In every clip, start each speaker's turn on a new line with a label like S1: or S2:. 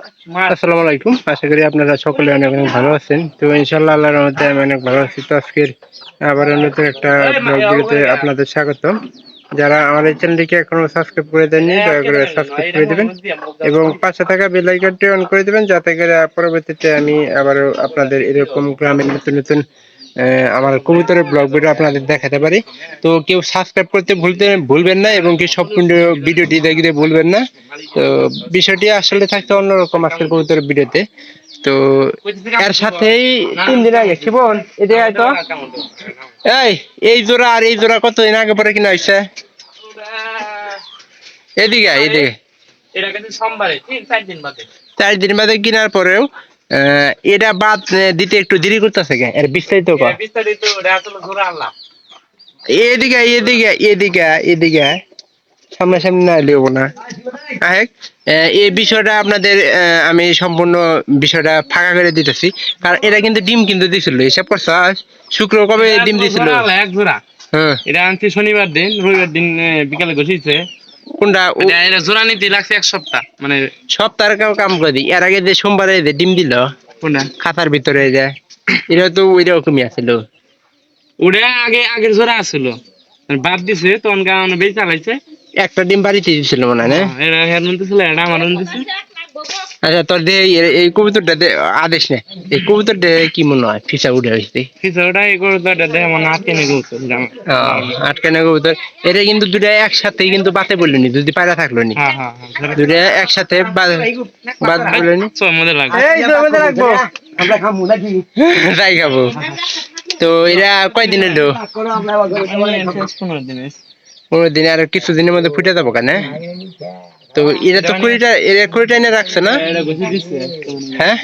S1: আসসালামু আলাইকুম, আশা করি আপনারা সকলে অনেক অনেক ভালো আছেন। তো ইনশাআল্লাহ আল্লাহর রহমতে আমি অনেক ভালো আছি। তো আজকের আবার নতুন একটা ব্লগ ভিডিওতে আপনাদের স্বাগত। যারা আমার এই চ্যানেলটিকে এখনো সাবস্ক্রাইব করে দেননি দয়া করে সাবস্ক্রাইব করে দেবেন এবং পাশে থাকা বেল আইকনটি অন করে দেবেন, যাতে করে পরবর্তীতে আমি আবারও আপনাদের এরকম গ্রামের নতুন নতুন আমার কবুতরের ব্লগ ভিডিও আপনাদের দেখাতে পারি। তো কেউ সাবস্ক্রাইব করতে ভুলবেন না এবং কি সম্পূর্ণ ভিডিওটি দেখতে ভুলবেন না। তো বিষয়টি আসলে থাকতে অন্যরকম আজকের কবুতরের ভিডিওতে। তো এর সাথেই 3 দিন আগে শিবন এদিকে আয় তো। এই এই জোড়া আর এই জোড়া কতদিন আগে পরে কিনা হয়েছে? এদিকে আয়, এদিকে।
S2: এটা কিন্তু সোমবারে 3-4 দিন বাদে
S1: 4 দিন বাদে কিনার পরেও এটা বাদ দিতে একটু দেরি করতেছে কেন? এর বিস্তারিত কর।
S2: বিস্তারিত ওটা আসলে জোড়া আল্লাহ।
S1: এদিকে এদিকে এদিকে এদিকে সামনাসামনি না এলেও না। এই বিষয়টা আপনাদের আমি সম্পূর্ণ বিষয়টা ফাঁকা করে দিতেছি, কারণ এটা কিন্তু ডিম কিন্তু দিছিল। হিসাব করছ শুক্র কবে ডিম দিছিল?
S2: এক জোড়া।
S1: হ্যাঁ,
S2: এটা আনছি শনিবার দিন, রবিবার দিন বিকালে ঘষিছে।
S1: কোনটা?
S2: এটা জোড়া নিতে লাগছে 1 সপ্তাহ, মানে
S1: সপ্তাহের কাম করে দিই। এর আগে যে সোমবারে যে ডিম দিল
S2: কোনটা
S1: খাতার ভিতরে যায়, এটা তো ওই রকমই আছিল।
S2: ওটা আগের জোড়া আসলো, বাদ দিছে তখন কারণে বেশি চালাইছে।
S1: একটা ডিম বাড়িতে দিছিল মনে হয় না?
S2: এটা হের মধ্যে ছিল, এটা আমার মধ্যে ছিল।
S1: আচ্ছা, তোর এই কবুতরটা আদেশ নে, এই কবুতরটা কি মনে হয় ফিসা উঠে হয়েছে?
S2: ওটা এই কবুতরটা দেখে মনে আটকে নিয়ে গেছে।
S1: আটকানো কবুতর। এটা কিন্তু দুটা একসাথে কিন্তু বাতে বললেনি, যদি পায়রা থাকলো নি দুটা একসাথে বাদ বললেনি।
S2: মধ্যে লাগবে
S1: রাখবো তাই খাবো। তো এরা কয়দিন এলো?
S2: 15 দিন।
S1: 15 দিন। আর কিছু দিনের মধ্যে ফুটে যাবো কেন? তো এরা তো কুড়িটা এনে রাখছে না? হ্যাঁ,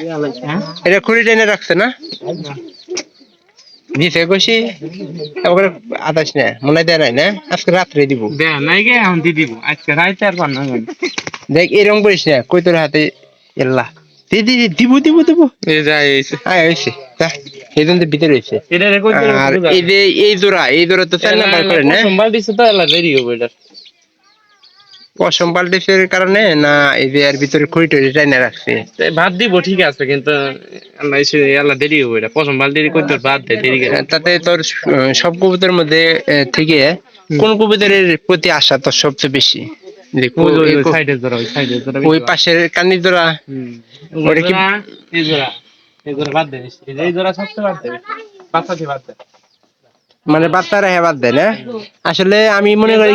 S1: এটা কুড়িটা এনে রাখছে না? দিছে কষি ওখানে আদাস না মনে হয়, দেয় নাই না? আজকে রাত্রে দিব।
S2: নাই গে, এখন দি দিব আজকে রাইতে আর পান না।
S1: দেখ এরকম করিস না, কই তোর হাতে এল্লা দিদি দিব দিব দিব
S2: এই যাই হইছে
S1: আয় হইছে তা এই জন্য ভিতরে হইছে।
S2: এটা রেকর্ড করে
S1: আর এই জোড়া তো 4 নাম্বার করে না?
S2: সম্ভাল দিছে তো এলা দেরি হবে এটা।
S1: পশম পাল্টের কারণে না এই যে এর ভিতরে খুঁড়ি টাইনে রাখছে?
S2: ভাত দিব ঠিক আছে, কিন্তু আল্লাহ এসে আল্লাহ দেরি হবে এটা। পছন্দ ভাত দেরি করতে ভাত দেয় দেরি করে।
S1: তাতে তোর সব কবুতরের মধ্যে থেকে কোন কবুতরের প্রতি আশা তোর সবচেয়ে বেশি? ওই পাশের কানির জোড়া, ওটা কি
S2: এই জোড়া বাদ দেয়, এই জোড়া সবচেয়ে বাদ দেয়, বাচ্চাটি বাদ দেয়,
S1: মানে বাচ্চারা হ্যাঁ বাদ দেয় না? আসলে আমি মনে করি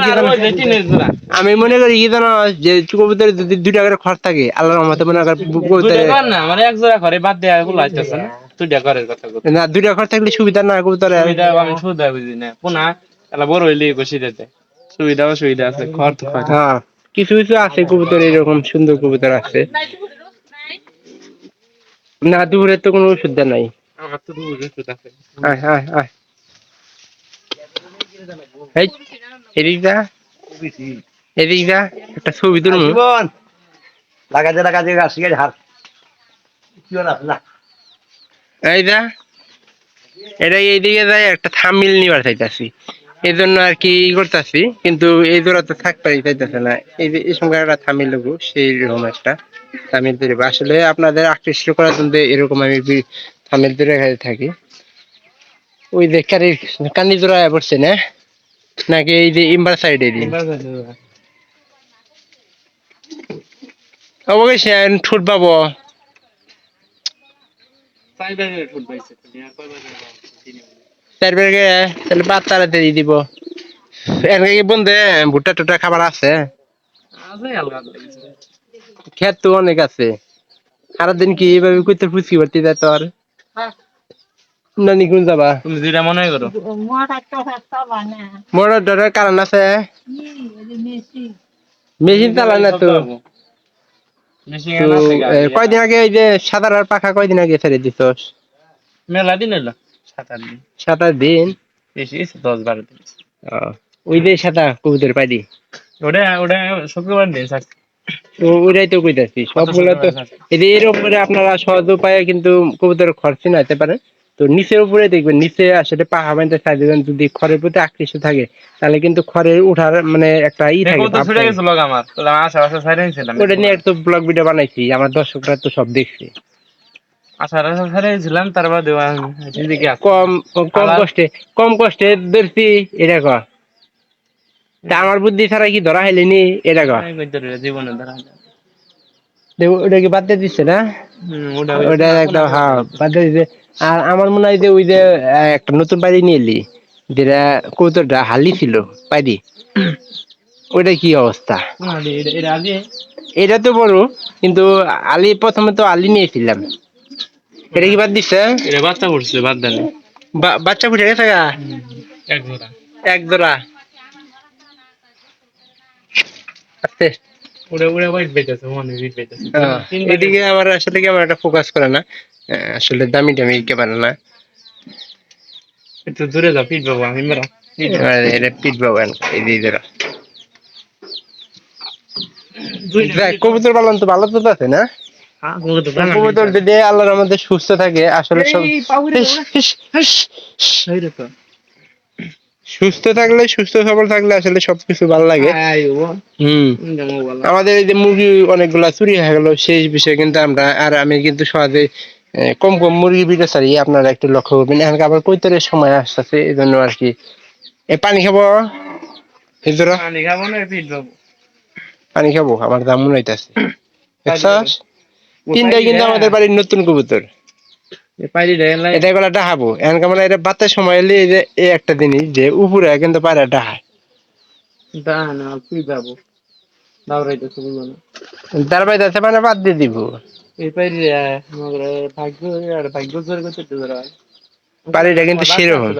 S1: কি জানো, যে কবুতরের যদি 2টা করে খড় থাকে আল্লাহর রহমতে মনে কর কবুতরের
S2: না মানে এক জোড়া করে বাদ দেয়া গুলো আসতেছে না, 2টা ঘরের কথা বলতে
S1: না, 2টা খড় থাকলে সুবিধা না কবুতরের?
S2: সুবিধা আমি সুবিধা বুঝি না, পুনা এলা বড় হইলে বসে যেতে সুবিধা আছে, খড় তো খড়।
S1: হ্যাঁ, কিছু কিছু আছে কবুতর এরকম সুন্দর কবুতর আছে না, দুপুরের তো কোনো ওষুধ নাই।
S2: আমার তো দুধ ওষুধ আছে।
S1: আয় আয় আয় এই এদিক যা, এদিক যা, একটা ছবি তুলবো।
S3: লাগাতে আসি হার কি না
S1: এই যা, এটা এইদিকে যায় একটা থাম্বনেইল নিবার চাইতাছি, এই জন্য আর কি করতেছি, কিন্তু এই জোড়া তো থাকতেই চাইতেছে না। এই যে এই সঙ্গে একটা থাম্বনেইল লোগো, সেই রকম একটা থাম্বনেইল তৈরি। আসলে আপনাদের আকৃষ্ট করার জন্য এরকম আমি থাম্বনেইল তৈরি রেখে থাকি। ওই যে কানি জোড়া পড়ছে না নাকি এই যে ইম্বার সাইডে অবশ্যই ঠুট পাবো। তাহলে বাদ তাড়াতাড়ি দিব। এর কি বন্ধে ভুট্টা টুট্টা খাবার আছে? ক্ষেত তো অনেক আছে, সারাদিন কি এইভাবে করতে ফুচকি ভর্তি যায় তোর নানি? কোন যাবা
S2: তুমি যেটা মনে করো।
S1: মোটর ডরের কারণ আছে, মেশিন চালায় না তো। কয়দিন আগে এই যে সাদা আর পাখা কয়দিন আগে ছেড়ে দিছস?
S2: মেলা দিন এলো 7-8 দিন।
S1: 7-8 দিন?
S2: বেশি 10-12 দিন।
S1: ওই যে সাদা কবুতর পাইডি
S2: ওটা শুক্রবার দিন স্যার।
S1: ওইটাই তো কইতাছি, সবগুলা তো এই যে এর উপরে আপনারা সহজ উপায়ে কিন্তু কবুতর খরচ নাইতে পারেন। তো নিচের উপরে দেখবেন, নিচে আসলে পাহা বাইন্দা ছাই দিবেন। যদি খড়ের প্রতি আকৃষ্ট থাকে তাহলে কিন্তু খড়ের উঠার মানে একটা থাকে,
S2: দেখো তো
S1: ভাব
S2: ছুটে
S1: থাকে।
S2: গেছে লোক আমার, তাহলে আমার আশেপাশে ছাইড়া নিয়েছিলাম।
S1: ওটা নিয়ে একটা ব্লগ ভিডিও বানাইছি, আমার দর্শকরা তো সব দেখছে।
S2: আশেপাশে ছাইড়া নিয়েছিলাম, তারপর দেওয়া দিদিকে আসছে
S1: কম কম
S2: আবার
S1: কষ্টে কম কষ্টে ধরছি, এটা কর। তা আমার বুদ্ধি ছাড়া কি ধরা হইলেনি, এটা কর।
S2: জীবনে ধরা যায়।
S1: ওটা কি বাদ দিয়ে দিচ্ছে না?
S2: ওটা
S1: ওটা একদম হ্যাঁ বাদ দিয়ে দিচ্ছে। আর আমার মনে হয় যে ওই যে একটা নতুন বাড়ি নিয়ে এলি, যেটা কৌতরটা হালি ছিল পাইরি, ওইটা কি অবস্থা?
S2: এটা আগে
S1: এটা তো বড়, কিন্তু আলি প্রথমে তো আলি নিয়েছিলাম, এটা কি বাদ দিচ্ছে?
S2: এটা বাচ্চা পড়ছে, বাদ দেন।
S1: বাচ্চা ফুটে গেছে গা,
S2: এক জোড়া
S1: এক জোড়া আছে।
S2: উড়ে উড়ে ওয়াইট বেচেছে, মনে উইট বেচেছে।
S1: এদিকে আমার আসলে কি আমার একটা ফোকাস করে না, আসলে দামি দামি একেবারে না।
S2: একটু দূরে যাও, পিট বাবু আমি মেরা।
S1: এটা পিট বাগান এই যে এরা। দেখ, কবুতর পালন তো ভালো তো আছে না? কবুতর যদি আল্লাহর মধ্যে সুস্থ থাকে আসলে সব সুস্থ থাকলে, সুস্থ সবল থাকলে আসলে সবকিছু ভালো লাগে। আমাদের এই যে মুরগি অনেকগুলা চুরি হয়ে গেল, সেই বিষয়ে কিন্তু আমরা আর আমি কিন্তু সহজে কম কম মুরগি ভিডিও ছাড়ি, আপনারা একটু লক্ষ্য করবেন। এখন আবার কৈতরের সময় আসতেছে, এই জন্য আর কি। পানি খাবো,
S2: পানি খাবো না, পিট বাবু
S1: পানি খাবো, আমার দাম মনে হইতেছে। দেখছস, তিনটাই কিন্তু আমাদের বাড়ির নতুন কবুতর। এটা গলা ডাহাবো এখন কেমন, এটা বাতের সময় এলে এই যে এই একটা জিনিস যে উপরে কিন্তু পায়রা ডাহায়, তার বাইরে আছে মানে বাদ দিয়ে দিব। পারিটা কিন্তু সেরকম,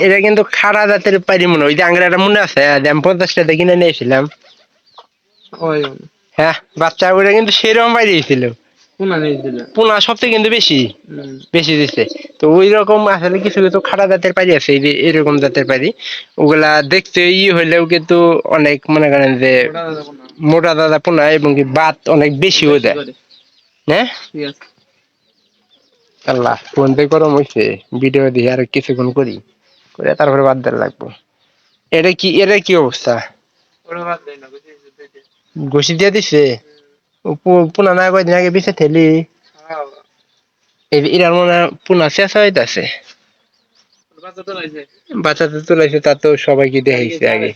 S1: এটা কিন্তু খাড়া জাতের পারি মনে হয়। ওই যে আংরাটা মনে আছে, আমি 50 টাকা কিনে নিয়েছিলাম। হ্যাঁ, বাচ্চা ওটা কিন্তু সেরকম পাইছিল, পোনা সবচেয়ে কিন্তু বেশি বেশি দিচ্ছে। তো ওই রকম আসলে কিছু কিছু খাড়া জাতের পারি আছে, এই যে এরকম জাতের পারি, ওগুলা দেখতে হইলেও কিন্তু অনেক মনে করেন যে মোটা দাদা পোনা, এবং কি বাত অনেক বেশি হয়ে যায়। হ্যাঁ আল্লাহ, ফোন পে গরম হয়েছে, ভিডিও দিয়ে আর কিছুক্ষণ করি, করে তারপরে বাদ দেওয়া লাগবো। এটা কি অবস্থা? ঘষি দিয়ে দিছে, পোনা না কয়দিন আগে পিছে ঠেলি, এটার মনে হয় পোনা চেঁচা হইতাছে। বাচ্চা তো তুলাইছে, তা তো সবাইকে দেখাইছে আগে।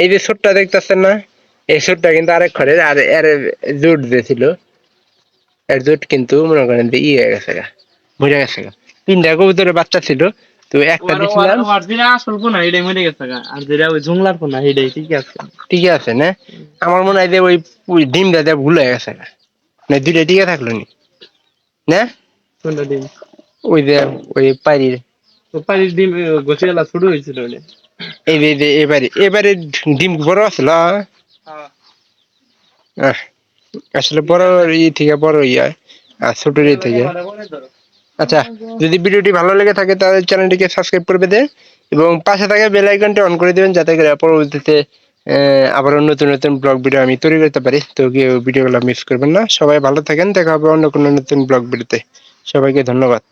S1: এই যে ছোট্টটা দেখতেছেন না, এই ছোট্টটা কিন্তু আরেক ঘরের, আর এর জোট দিয়েছিল, এর জোট কিন্তু মনে করেন যে হয়ে গেছে গা, মরে গেছে গা। তিনটা কবুতরের বাচ্চা ছিল, তো একটা দিছিলাম।
S2: আসল পোনা এটাই মরে গেছে, আর যেটা ওই জংলার পোনা এটাই ঠিকই আছে।
S1: ঠিকই আছে না? আমার মনে হয় যে ওই ডিমটা দেয়া ভুল হয়ে গেছে গা, না দুইটা টিকে থাকলো নি না?
S2: কোনটা ডিম?
S1: ওই যে ওই পাইরির,
S2: পানির ডিম গোছে গেলা শুরু হয়েছিল।
S1: এই যে এবারে এবারে ডিম বড় আছিল। আসলে বড় থেকে বড় হয়, আর ছোট থেকে। আচ্ছা, যদি ভিডিওটি ভালো লেগে থাকে তাহলে চ্যানেলটিকে সাবস্ক্রাইব করবে দেন, এবং পাশে থাকা বেল আইকনটি অন করে দিবেন, যাতে করে পরবর্তীতে আবারও নতুন নতুন ব্লগ ভিডিও আমি তৈরি করতে পারি। তো ভিডিওগুলো মিস করবেন না। সবাই ভালো থাকেন, দেখা হবে অন্য কোনো নতুন ব্লগ ভিডিওতে। সবাইকে ধন্যবাদ।